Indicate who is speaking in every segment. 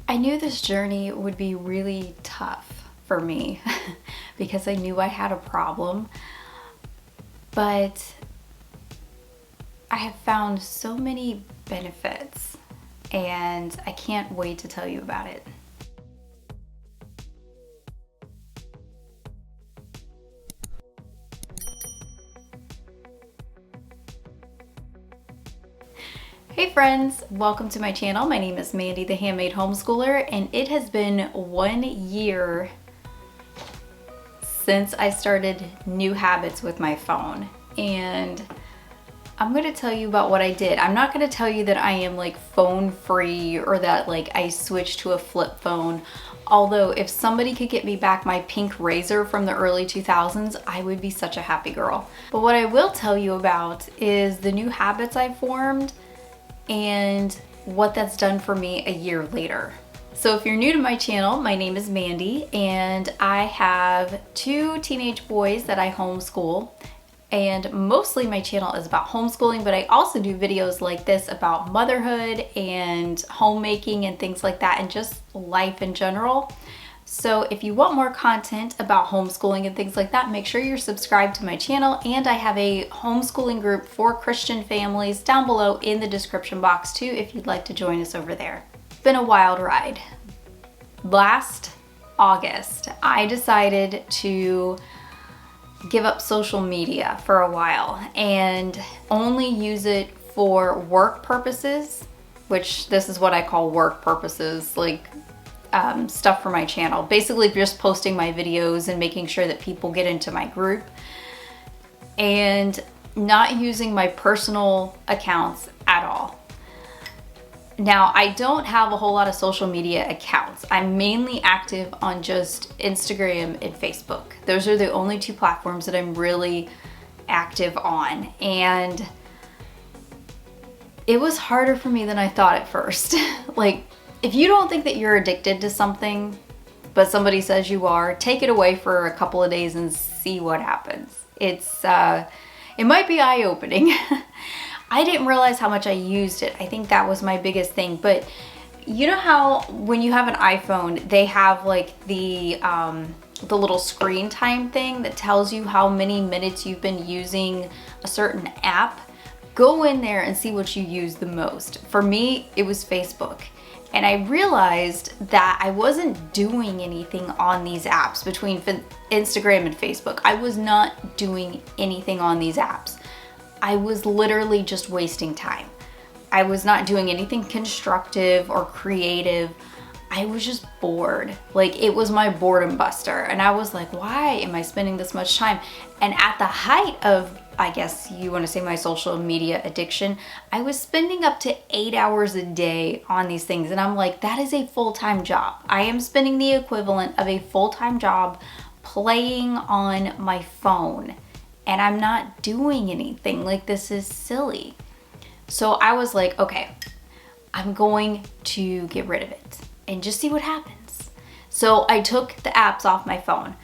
Speaker 1: I knew this journey would be really tough for me because I knew I had a problem, but I have found so many benefits and I can't wait to tell you about it. Hey friends, welcome to my channel. My name is Mandy, the Handmade Homeschooler, and it has been 1 year since I started new habits with my phone. And I'm going to tell you about what I did. I'm not going to tell you that I am like phone free or that like I switched to a flip phone. Although if somebody could get me back my pink razor from the early 2000s, I would be such a happy girl. But what I will tell you about is the new habits I formed and what that's done for me a year later. So if you're new to my channel, my name is Mandy and I have 2 teenage boys that I homeschool, and mostly my channel is about homeschooling, but I also do videos like this about motherhood and homemaking and things like that, and just life in general. So if you want more content about homeschooling and things like that, make sure you're subscribed to my channel, and I have a homeschooling group for Christian families down below in the description box too if you'd like to join us over there. It's been a wild ride. Last August, I decided to give up social media for a while and only use it for work purposes, which this is what I call work purposes, like stuff for my channel. Basically just posting my videos and making sure that people get into my group, and not using my personal accounts at all. Now, I don't have a whole lot of social media accounts. I'm mainly active on just Instagram and Facebook. Those are the only 2 platforms that I'm really active on. And it was harder for me than I thought at first. Like, if you don't think that you're addicted to something, but somebody says you are, take it away for a couple of days and see what happens. It might be eye-opening. I didn't realize how much I used it. I think that was my biggest thing. But you know how when you have an iPhone, they have like the little screen time thing that tells you how many minutes you've been using a certain app? Go in there and see what you use the most. For me, it was Facebook. And I realized that I wasn't doing anything on these apps between Instagram and Facebook. I was not doing anything on these apps. I was literally just wasting time. I was not doing anything constructive or creative. I was just bored. Like, it was my boredom buster. And I was like, why am I spending this much time? And at the height of, I guess you want to say, my social media addiction, I was spending up to 8 hours a day on these things. And I'm like, that is a full-time job. I am spending the equivalent of a full-time job playing on my phone. And I'm not doing anything. Like, this is silly. So I was like, okay, I'm going to get rid of it and just see what happens. So I took the apps off my phone,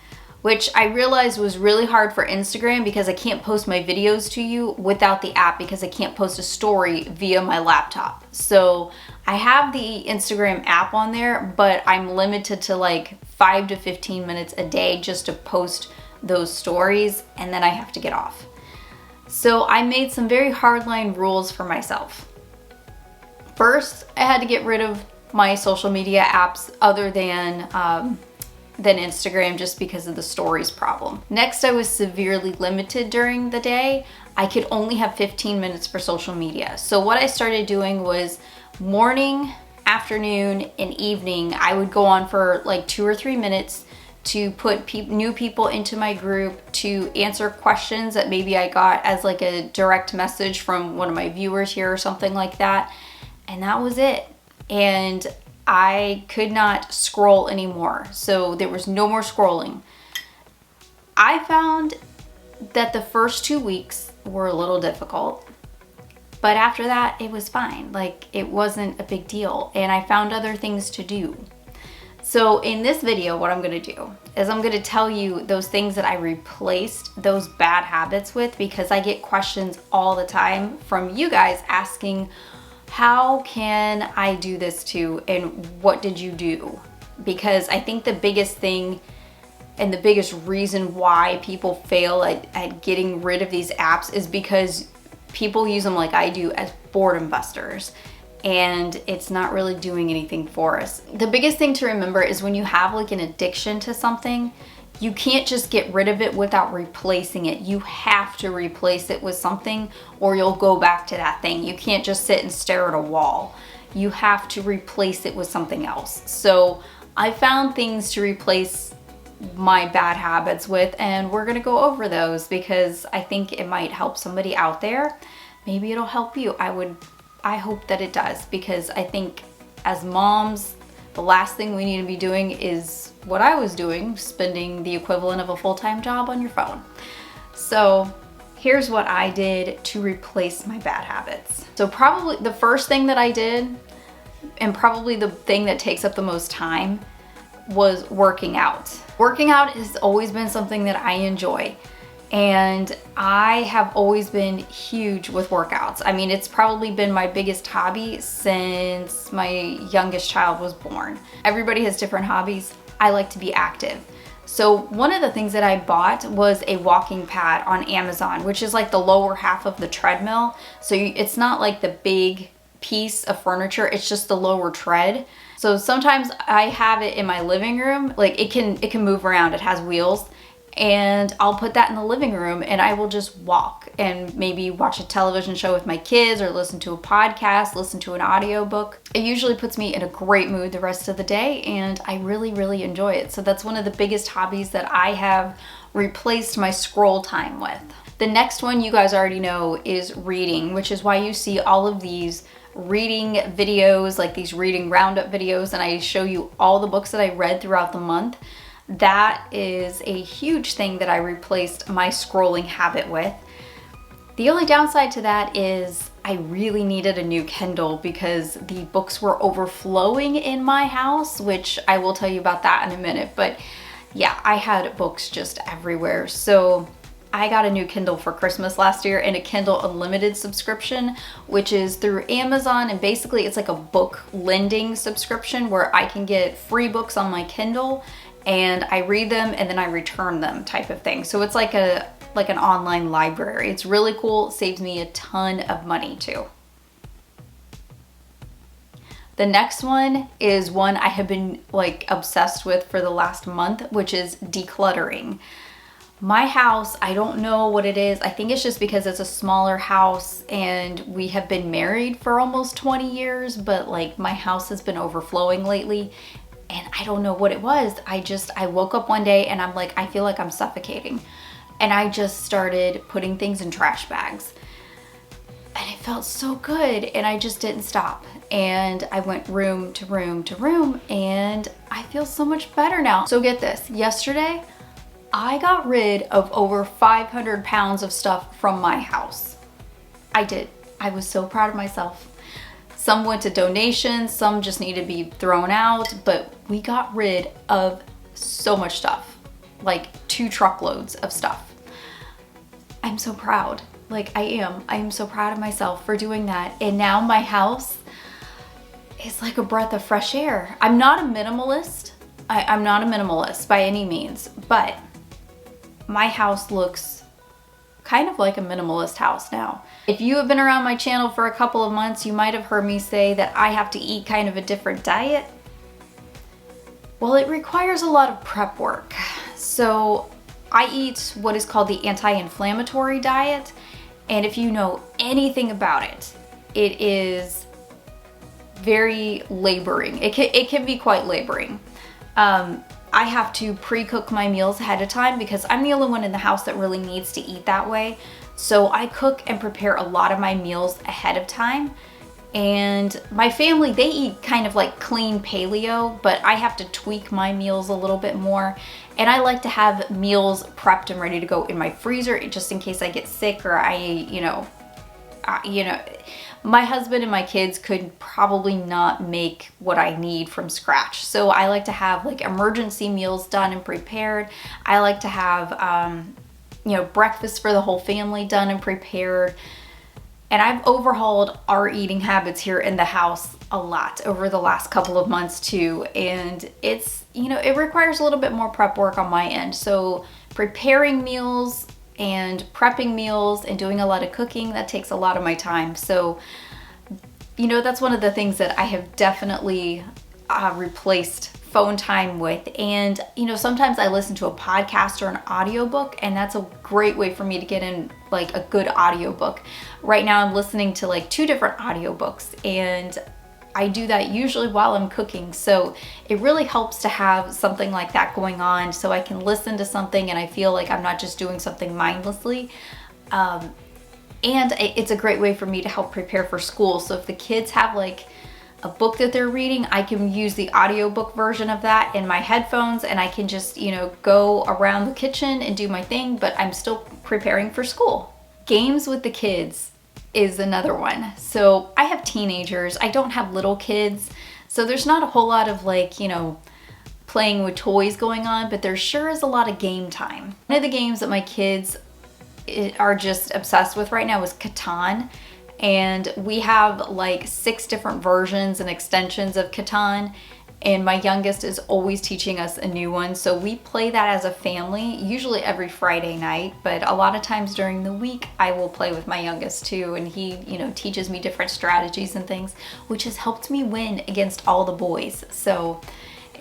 Speaker 1: which I realized was really hard for Instagram because I can't post my videos to you without the app, because I can't post a story via my laptop. So I have the Instagram app on there, but I'm limited to like 5 to 15 minutes a day just to post those stories, and then I have to get off. So I made some very hardline rules for myself. First, I had to get rid of my social media apps other than Instagram, just because of the stories problem. Next, I was severely limited during the day. I could only have 15 minutes for social media. So what I started doing was morning, afternoon, and evening, I would go on for like 2 or 3 minutes to put new people into my group, to answer questions that maybe I got as like a direct message from one of my viewers here or something like that. And that was it. And I could not scroll anymore. So there was no more scrolling. I found that the first 2 weeks were a little difficult, but after that it was fine. Like, it wasn't a big deal, and I found other things to do. So in this video, what I'm gonna do is I'm gonna tell you those things that I replaced those bad habits with, because I get questions all the time from you guys asking, how can I do this too, and what did you do? Because I think the biggest thing and the biggest reason why people fail at getting rid of these apps is because people use them like I do as boredom busters, and it's not really doing anything for us. The biggest thing to remember is when you have like an addiction to something, you can't just get rid of it without replacing it. You have to replace it with something or you'll go back to that thing. You can't just sit and stare at a wall. You have to replace it with something else. So I found things to replace my bad habits with, and we're gonna go over those because I think it might help somebody out there. Maybe it'll help you. I hope that it does, because I think as moms, the last thing we need to be doing is what I was doing, spending the equivalent of a full-time job on your phone. So here's what I did to replace my bad habits. So probably the first thing that I did, and probably the thing that takes up the most time, was working out. Working out has always been something that I enjoy, and I have always been huge with workouts. I mean, it's probably been my biggest hobby since my youngest child was born. Everybody has different hobbies. I like to be active. So one of the things that I bought was a walking pad on Amazon, which is like the lower half of the treadmill. So it's not like the big piece of furniture, it's just the lower tread. So sometimes I have it in my living room, like it can move around, it has wheels, and I'll put that in the living room and I will just walk and maybe watch a television show with my kids or listen to a podcast, listen to an audiobook. It usually puts me in a great mood the rest of the day, and I really, really enjoy it. So that's one of the biggest hobbies that I have replaced my scroll time with. The next one you guys already know is reading, which is why you see all of these reading videos, like these reading roundup videos, and I show you all the books that I read throughout the month. That is a huge thing that I replaced my scrolling habit with. The only downside to that is I really needed a new Kindle because the books were overflowing in my house, which I will tell you about that in a minute. But yeah, I had books just everywhere. So I got a new Kindle for Christmas last year, and a Kindle Unlimited subscription, which is through Amazon, and basically it's like a book lending subscription where I can get free books on my Kindle and I read them and then I return them type of thing. So it's like an online library. It's really cool. It saves me a ton of money too. The next one is one I have been like obsessed with for the last month, which is decluttering. My house, I don't know what it is. I think it's just because it's a smaller house and we have been married for almost 20 years, but like my house has been overflowing lately and I don't know what it was. I woke up one day and I'm like, I feel like I'm suffocating. And I just started putting things in trash bags. And it felt so good, and I just didn't stop. And I went room to room to room, and I feel so much better now. So get this, yesterday, I got rid of over 500 pounds of stuff from my house. I did. I was so proud of myself. Some went to donations, some just need to be thrown out, but we got rid of so much stuff, like 2 truckloads of stuff. I'm so proud. Like I am so proud of myself for doing that. And now my house is like a breath of fresh air. I'm not a minimalist. I'm not a minimalist by any means, but my house looks kind of like a minimalist house now. If you have been around my channel for a couple of months, you might have heard me say that I have to eat kind of a different diet. Well, it requires a lot of prep work. So I eat what is called the anti-inflammatory diet. And if you know anything about it, it is very laboring. It can be quite laboring. I have to pre-cook my meals ahead of time because I'm the only one in the house that really needs to eat that way. So I cook and prepare a lot of my meals ahead of time. And my family, they eat kind of like clean paleo, but I have to tweak my meals a little bit more. And I like to have meals prepped and ready to go in my freezer just in case I get sick or my husband and my kids could probably not make what I need from scratch. So I like to have like emergency meals done and prepared. I like to have, breakfast for the whole family done and prepared. And I've overhauled our eating habits here in the house a lot over the last couple of months too. And it's, it requires a little bit more prep work on my end. So preparing meals and prepping meals and doing a lot of cooking, that takes a lot of my time. So, that's one of the things that I have definitely replaced phone time with. And sometimes I listen to a podcast or an audiobook, and that's a great way for me to get in like a good audiobook. Right now I'm listening to like 2 different audiobooks, and I do that usually while I'm cooking. So it really helps to have something like that going on, so I can listen to something and I feel like I'm not just doing something mindlessly. And it's a great way for me to help prepare for school. So if the kids have like a book that they're reading, I can use the audiobook version of that in my headphones, and I can just, go around the kitchen and do my thing, but I'm still preparing for school. Games with the kids is another one. So I have teenagers. I don't have little kids. So there's not a whole lot of like, playing with toys going on, but there sure is a lot of game time. One of the games that my kids are just obsessed with right now is Catan. And we have like 6 different versions and extensions of Catan, and my youngest is always teaching us a new one. So we play that as a family, usually every Friday night, but a lot of times during the week I will play with my youngest too, and he, teaches me different strategies and things, which has helped me win against all the boys. So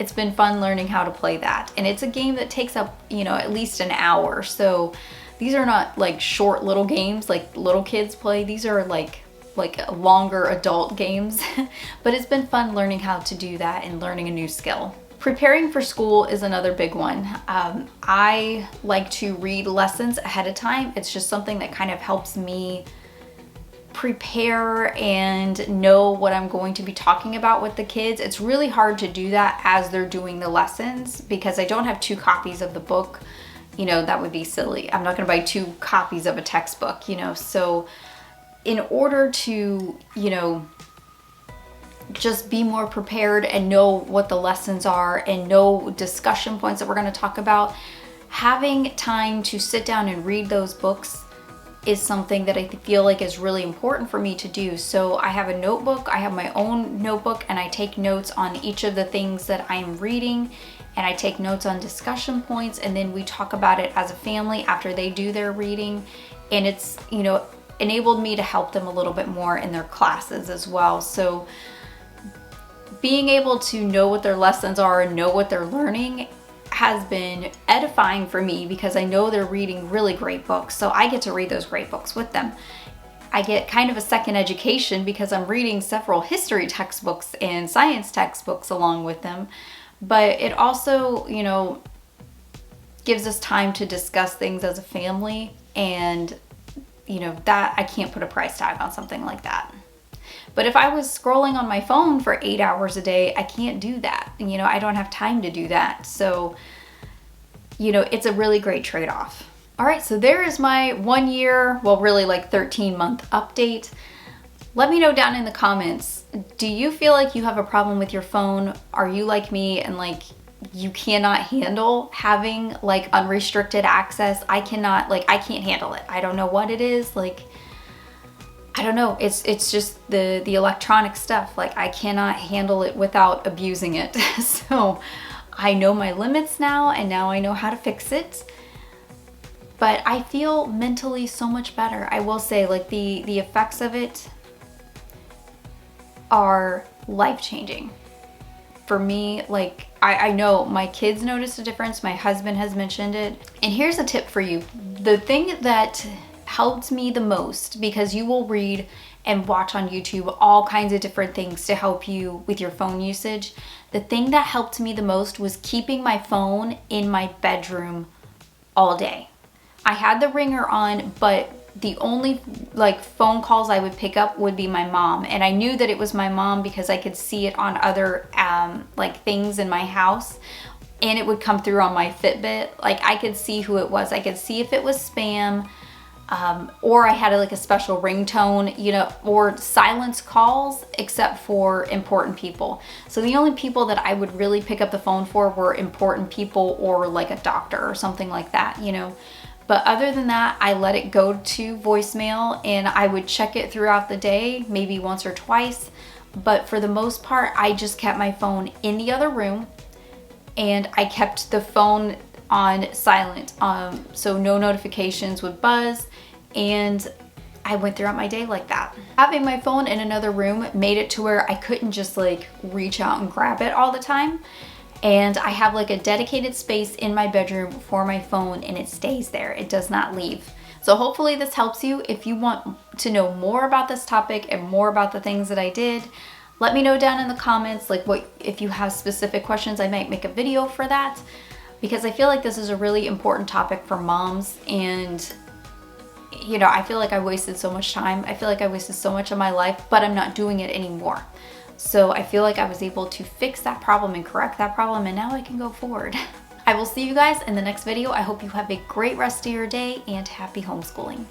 Speaker 1: it's been fun learning how to play that. And it's a game that takes up, at least an hour. So these are not like short little games like little kids play. These are like longer adult games. But it's been fun learning how to do that and learning a new skill. Preparing for school is another big one. I like to read lessons ahead of time. It's just something that kind of helps me prepare and know what I'm going to be talking about with the kids. It's really hard to do that as they're doing the lessons because I don't have 2 copies of the book. That would be silly. I'm not going to buy 2 copies of a textbook, So in order to, just be more prepared and know what the lessons are and know discussion points that we're going to talk about, having time to sit down and read those books is something that I feel like is really important for me to do. So I have a notebook, I have my own notebook, and I take notes on each of the things that I'm reading, and I take notes on discussion points, and then we talk about it as a family after they do their reading. And it's, enabled me to help them a little bit more in their classes as well. So being able to know what their lessons are and know what they're learning has been edifying for me because I know they're reading really great books. So I get to read those great books with them. I get kind of a second education because I'm reading several history textbooks and science textbooks along with them. But it also, gives us time to discuss things as a family, and that I can't put a price tag on something like that. But if I was scrolling on my phone for 8 hours a day, I can't do that. I don't have time to do that. So, it's a really great trade-off. All right, so there is my 1 year, well, really like 13-month update. Let me know down in the comments, do you feel like you have a problem with your phone? Are you like me and like you cannot handle having like unrestricted access? I can't handle it. I don't know what it is. Like, I don't know. It's just the electronic stuff. Like, I cannot handle it without abusing it. So I know my limits now, and now I know how to fix it. But I feel mentally so much better. I will say, like, the effects of it are life-changing. For me, like, I know my kids noticed a difference. My husband has mentioned it. And here's a tip for you. The thing that helped me the most, because you will read and watch on YouTube all kinds of different things to help you with your phone usage. The thing that helped me the most was keeping my phone in my bedroom all day. I had the ringer on, but the only like phone calls I would pick up would be my mom. And I knew that it was my mom because I could see it on other like things in my house, and it would come through on my Fitbit. Like, I could see who it was. I could see if it was spam, or I had like a special ringtone, or silence calls except for important people. So the only people that I would really pick up the phone for were important people or like a doctor or something like that, But other than that, I let it go to voicemail and I would check it throughout the day, maybe once or twice. But for the most part, I just kept my phone in the other room and I kept the phone on silent. So no notifications would buzz, and I went throughout my day like that. Having my phone in another room made it to where I couldn't just like reach out and grab it all the time. And I have like a dedicated space in my bedroom for my phone and it stays there. It does not leave. So hopefully this helps you. If you want to know more about this topic and more about the things that I did, let me know down in the comments, like if you have specific questions. I might make a video for that, because I feel like this is a really important topic for moms. And you know, I feel like I wasted so much time. I feel like I wasted so much of my life, but I'm not doing it anymore. So I feel like I was able to fix that problem and correct that problem, and now I can go forward. I will see you guys in the next video. I hope you have a great rest of your day and happy homeschooling.